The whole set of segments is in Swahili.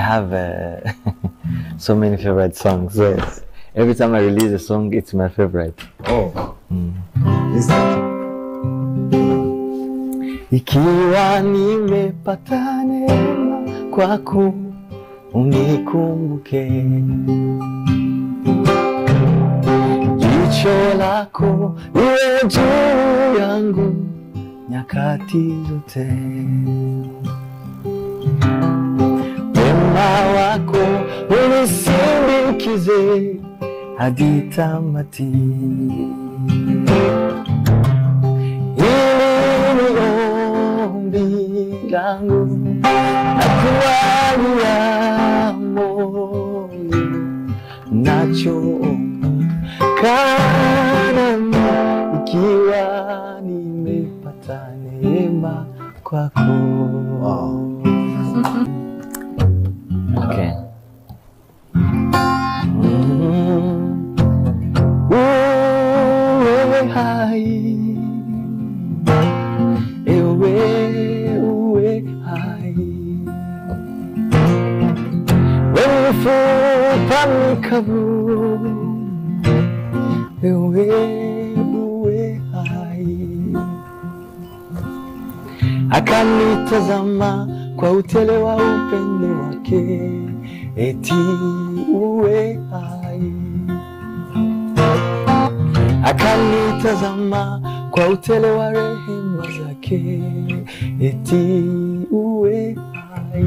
have so many favorite songs. So every time I release a song, it's my favorite. Oh. Is that? Ikiwa nimepata neema kwako unikumbuke, jicho lako liwe juu yangu nyakati zote, wema wako unisindikize hadi tamati. Langu nakualia moyo nacho kanami ikiwa nimepata neema kwako. Wow. Okay. Uwe hai, ewe Pamikabu, uwe hai. Akanitazama kwa utele wa upendo wake, eti uwe hai. Akanitazama kwa utele wa rehema zake, eti uwe hai.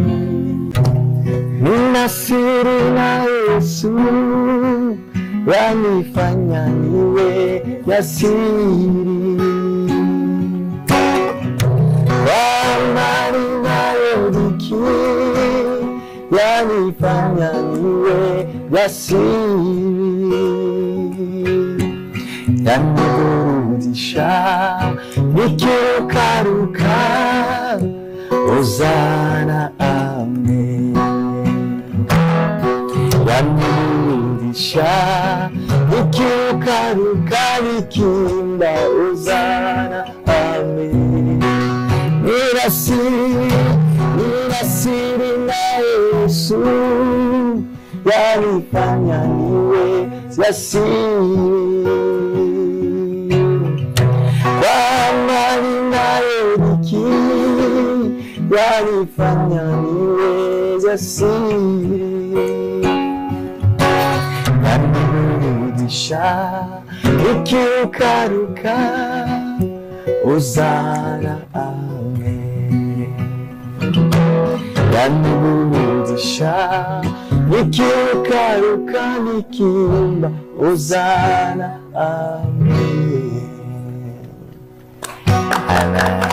Nina siri na Yesu yanifanya niwe jasiri, amani nayo dhiki yanifanya niwe jasiri, yaniburudisha nikirukaruka, Hosana amen. Yanirudisha nikirukaruka nikimba, Hosana amen. Nina siri na Yesu yanifanya niwe jasiri, kwa amani nayo dhiki yanifanya niwe jasiri, yanirudisha nikirukaruka, Hosana amen. Yanirudisha nikirukaruka nikimba, Hosana amen. Amen.